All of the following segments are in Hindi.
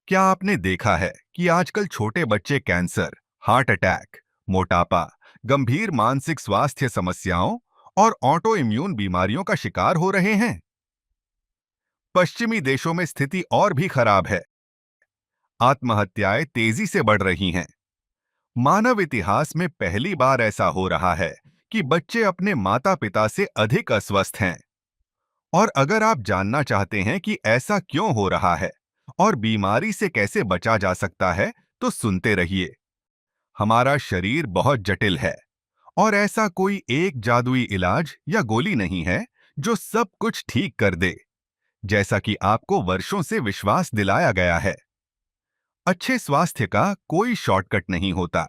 क्या आपने देखा है कि आजकल छोटे बच्चे कैंसर, हार्ट अटैक, मोटापा, गंभीर मानसिक स्वास्थ्य समस्याओं और ऑटो इम्यून बीमारियों का शिकार हो रहे हैं? पश्चिमी देशों में स्थिति और भी खराब है। आत्महत्याएं तेजी से बढ़ रही हैं। मानव इतिहास में पहली बार ऐसा हो रहा है कि बच्चे अपने माता-पिता से अधिक अस्वस्थ हैं। और अगर आप जानना चाहते हैं कि ऐसा क्यों हो रहा है और बीमारी से कैसे बचा जा सकता है, तो सुनते रहिए। हमारा शरीर बहुत जटिल है और ऐसा कोई एक जादुई इलाज या गोली नहीं है जो सब कुछ ठीक कर दे, जैसा कि आपको वर्षों से विश्वास दिलाया गया है। अच्छे स्वास्थ्य का कोई शॉर्टकट नहीं होता।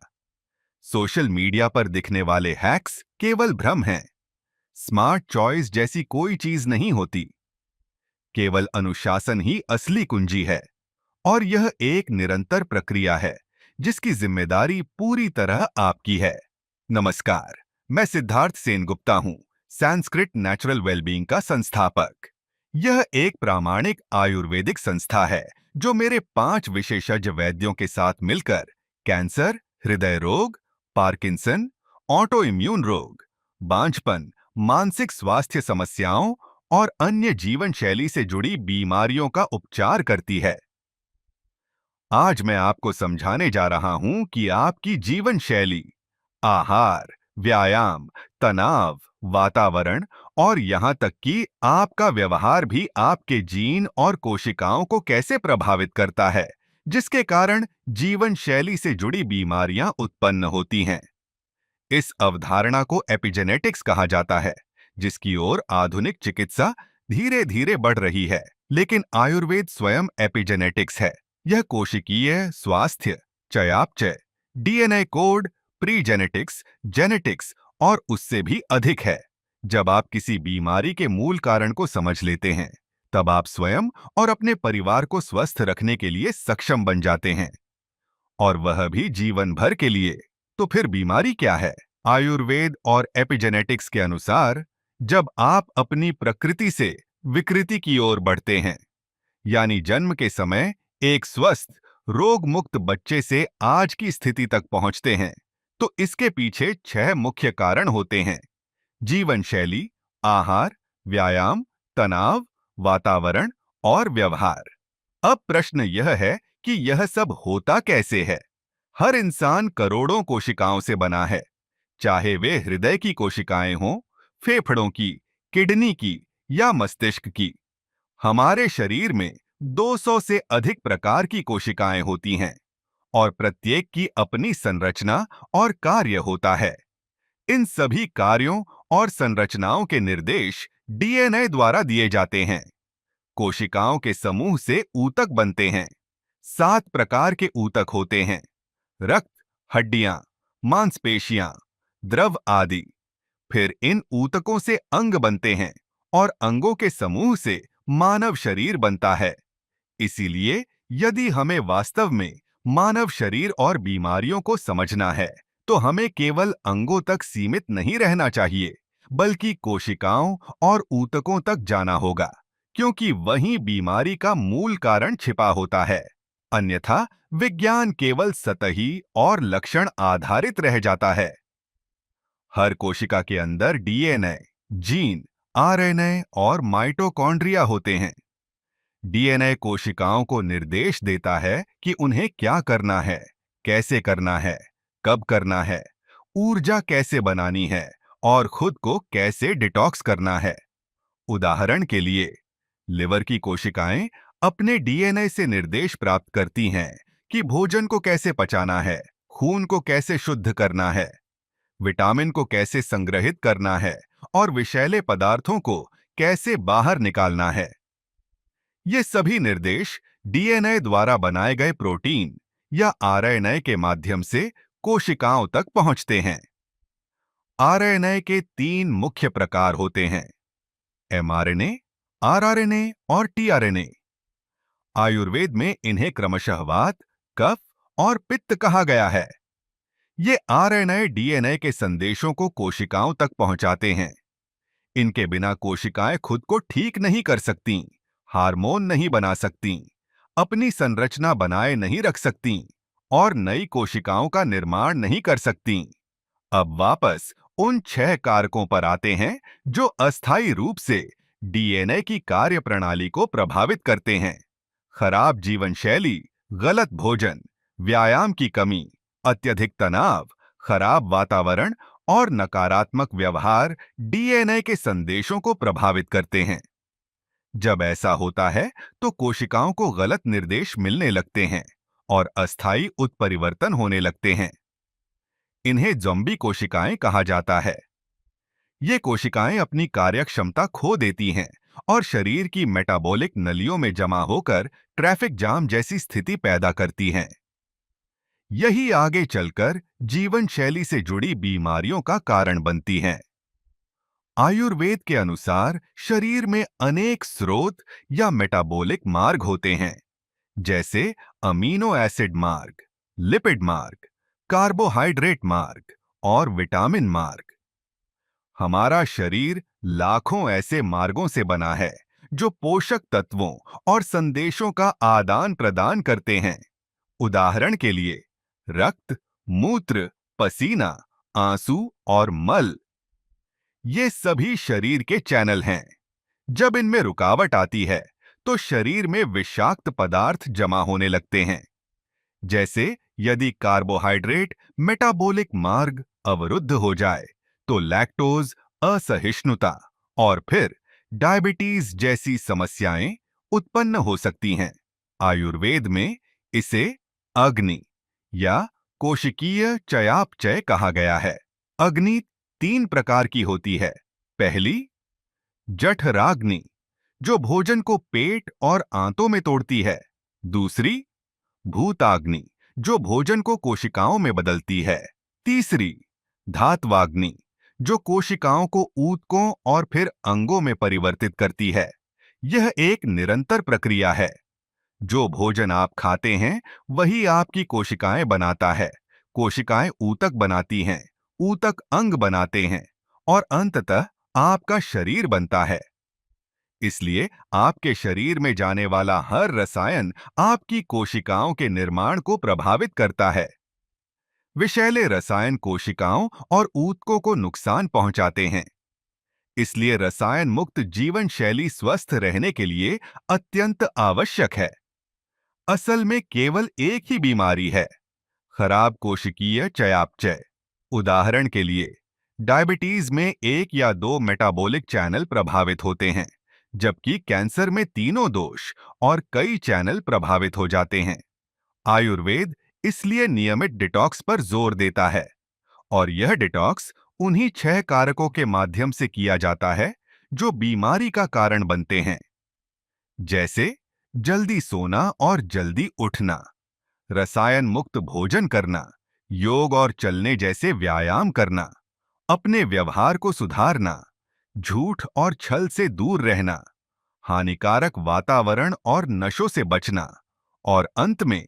सोशल मीडिया पर दिखने वाले हैक्स केवल भ्रम हैं। स्मार्ट चॉइस जैसी कोई चीज नहीं होती। केवल अनुशासन ही असली कुंजी है। और यह एक निरंतर प्रक्रिया है जिसकी जिम्मेदारी पूरी तरह आपकी है। नमस्कार, मैं सिद्धार्थ सेनगुप्ता हूं, संस्कृत नेचुरल वेलबींग का संस्थापक। यह एक प्रामाणिक आयुर्वेदिक संस्था है जो मेरे 5 विशेषज्ञ वैद्यों के साथ मिलकर कैंसर, हृदय रोग, पार्किंसन, ऑटो इम्यून रोग, बांझपन, मानसिक स्वास्थ्य समस्याओं और अन्य जीवन शैली से जुड़ी बीमारियों का उपचार करती है। आज मैं आपको समझाने जा रहा हूं कि आपकी जीवन शैली, आहार, व्यायाम, तनाव, वातावरण और यहां तक कि आपका व्यवहार भी आपके जीन और कोशिकाओं को कैसे प्रभावित करता है, जिसके कारण जीवन शैली से जुड़ी बीमारियां उत्पन्न होती हैं। इस अवधारणा को एपिजेनेटिक्स कहा जाता है, जिसकी ओर आधुनिक चिकित्सा धीरे-धीरे बढ़ रही है। लेकिन आयुर्वेद स्वयं एपिजेनेटिक्स है। यह कोशिकीय स्वास्थ्य, चयापचय, डीएनए कोड, प्रीजेनेटिक्स, जेनेटिक्स और उससे भी अधिक है। जब आप किसी बीमारी के मूल कारण को समझ लेते हैं, तब आप स्वयं और अपने परिवार को स्वस्थ रखने के लिए सक्षम बन जाते हैं, और वह भी जीवन भर के लिए। तो फिर बीमारी क्या है? आयुर्वेद और एपिजेनेटिक्स के अनुसार, जब आप अपनी प्रकृति से विकृति की ओर बढ़ते हैं, यानी जन्म के समय एक स्वस्थ, रोग मुक्त बच्चे से आज की स्थिति तक पहुंचते हैं, तो इसके पीछे 6 मुख्य कारण होते हैं: जीवन शैली, आहार, व्यायाम, तनाव, वातावरण और व्यवहार। अब प्रश्न यह है कि यह सब होता कैसे है? हर इंसान करोड़ों कोशिकाओं से बना है, चाहे वे हृदय की कोशिकाएं हों, फेफड़ों की, किडनी की या मस्तिष्क की। हमारे शरीर में 200 से अधिक प्रकार की कोशिकाएं होती हैं और प्रत्येक की अपनी संरचना और कार्य होता है। इन सभी कार्यों और संरचनाओं के निर्देश डीएनए द्वारा दिए जाते हैं। कोशिकाओं के समूह से ऊतक बनते हैं। 7 प्रकार के ऊतक होते हैं: रक्त, हड्डियां, मांसपेशियां, द्रव आदि। फिर इन ऊतकों से अंग बनते हैं और अंगों के समूह से मानव शरीर बनता है। इसीलिए यदि हमें वास्तव में मानव शरीर और बीमारियों को समझना है, तो हमें केवल अंगों तक सीमित नहीं रहना चाहिए, बल्कि कोशिकाओं और ऊतकों तक जाना होगा, क्योंकि वहीं बीमारी का मूल कारण छिपा होता है। अन्यथा विज्ञान केवल सतही और लक्षण आधारित रह जाता है। हर कोशिका के अंदर डीएनए, जीन, आरएनए और माइटोकॉन्ड्रिया होते हैं। डीएनए कोशिकाओं को निर्देश देता है कि उन्हें क्या करना है, कैसे करना है, कब करना है, ऊर्जा कैसे बनानी है और खुद को कैसे डिटॉक्स करना है। उदाहरण के लिए, लिवर की कोशिकाएं अपने डीएनए से निर्देश प्राप्त करती हैं कि भोजन को कैसे पचाना है, खून को कैसे शुद्ध करना है, विटामिन को कैसे संग्रहित करना है और विषैले पदार्थों को कैसे बाहर निकालना है। ये सभी निर्देश डीएनए द्वारा बनाए गए प्रोटीन या आरएनए के माध्यम से कोशिकाओं तक पहुंचते हैं। आरएनए के 3 मुख्य प्रकार होते हैं: एमआरएनए, आरआरएनए और टीआरएनए। आयुर्वेद में इन्हें क्रमशः वात, कफ और पित्त कहा गया है। ये आरएनए डीएनए के संदेशों को कोशिकाओं तक पहुंचाते हैं। इनके बिना कोशिकाएं खुद को ठीक नहीं कर सकती, हार्मोन नहीं बना सकती, अपनी संरचना बनाए नहीं रख सकती और नई कोशिकाओं का निर्माण नहीं कर सकती। अब वापस उन 6 कारकों पर आते हैं जो अस्थायी रूप से डीएनए की कार्यप्रणाली को प्रभावित करते हैं। खराब जीवन शैली, गलत भोजन, व्यायाम की कमी, अत्यधिक तनाव, खराब वातावरण और नकारात्मक व्यवहार डीएनए के संदेशों को प्रभावित करते हैं। जब ऐसा होता है तो कोशिकाओं को गलत निर्देश मिलने लगते हैं और अस्थायी उत्परिवर्तन होने लगते हैं। इन्हें ज़ॉम्बी कोशिकाएं कहा जाता है। ये कोशिकाएं अपनी कार्यक्षमता खो देती हैं और शरीर की मेटाबॉलिक नलियों में जमा होकर ट्रैफिक जाम जैसी स्थिति पैदा करती हैं। यही आगे चलकर जीवन शैली से जुड़ी बीमारियों का कारण बनती हैं। आयुर्वेद के अनुसार शरीर में अनेक स्रोत या मेटाबॉलिक मार्ग होते हैं, जैसे अमीनो एसिड मार्ग, लिपिड मार्ग, कार्बोहाइड्रेट मार्ग और विटामिन मार्ग। हमारा शरीर लाखों ऐसे मार्गों से बना है जो पोषक तत्वों और संदेशों का आदान प्रदान करते हैं। उदाहरण के लिए रक्त, मूत्र, पसीना, आंसू और मल, ये सभी शरीर के चैनल हैं। जब इनमें रुकावट आती है तो शरीर में विषाक्त पदार्थ जमा होने लगते हैं। जैसे यदि कार्बोहाइड्रेट मेटाबॉलिक मार्ग अवरुद्ध हो जाए तो लैक्टोज असहिष्णुता और फिर डायबिटीज जैसी समस्याएं उत्पन्न हो सकती हैं। आयुर्वेद में इसे अग्नि या कोशिकीय चयापचय कहा गया है। अग्नि 3 प्रकार की होती है। पहली, जठराग्नि, जो भोजन को पेट और आंतों में तोड़ती है। दूसरी, भूताग्नि, जो भोजन को कोशिकाओं में बदलती है। तीसरी, धात्वाग्नि, जो कोशिकाओं को ऊतकों और फिर अंगों में परिवर्तित करती है। यह एक निरंतर प्रक्रिया है। जो भोजन आप खाते हैं वही आपकी कोशिकाएं बनाता है। कोशिकाएं ऊतक बनाती हैं, ऊतक अंग बनाते हैं और अंततः आपका शरीर बनता है। इसलिए आपके शरीर में जाने वाला हर रसायन आपकी कोशिकाओं के निर्माण को प्रभावित करता है। विषैले रसायन कोशिकाओं और ऊतकों को नुकसान पहुंचाते हैं। इसलिए रसायन मुक्त जीवन शैली स्वस्थ रहने के लिए अत्यंत आवश्यक है। असल में केवल एक ही बीमारी है, खराब कोशिकीय चयापचय। उदाहरण के लिए डायबिटीज में 1 या 2 मेटाबॉलिक चैनल प्रभावित होते हैं, जबकि कैंसर में तीनों दोष और कई चैनल प्रभावित हो जाते हैं। आयुर्वेद इसलिए नियमित डिटॉक्स पर जोर देता है और यह डिटॉक्स उन्हीं 6 कारकों के माध्यम से किया जाता है जो बीमारी का कारण बनते हैं, जैसे जल्दी सोना और जल्दी उठना, रसायन मुक्त भोजन करना, योग और चलने जैसे व्यायाम करना, अपने व्यवहार को सुधारना, झूठ और छल से दूर रहना, हानिकारक वातावरण और नशों से बचना और अंत में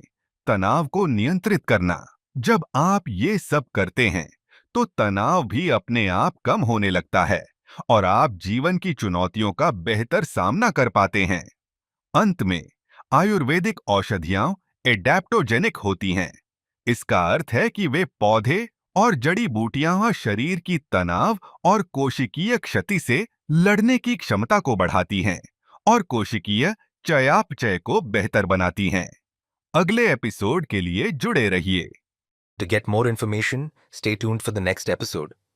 तनाव को नियंत्रित करना। जब आप ये सब करते हैं तो तनाव भी अपने आप कम होने लगता है और आप जीवन की चुनौतियों का बेहतर सामना कर पाते हैं। अंत में आयुर्वेदिक औषधियां एडेप्टोजेनिक होती हैं। इसका अर्थ है कि वे पौधे और जड़ी बूटियां शरीर की तनाव और कोशिकीय क्षति से लड़ने की क्षमता को बढ़ाती हैं और कोशिकीय चयापचय को बेहतर बनाती हैं। अगले एपिसोड के लिए जुड़े रहिए। To get more information, stay tuned for the next episode.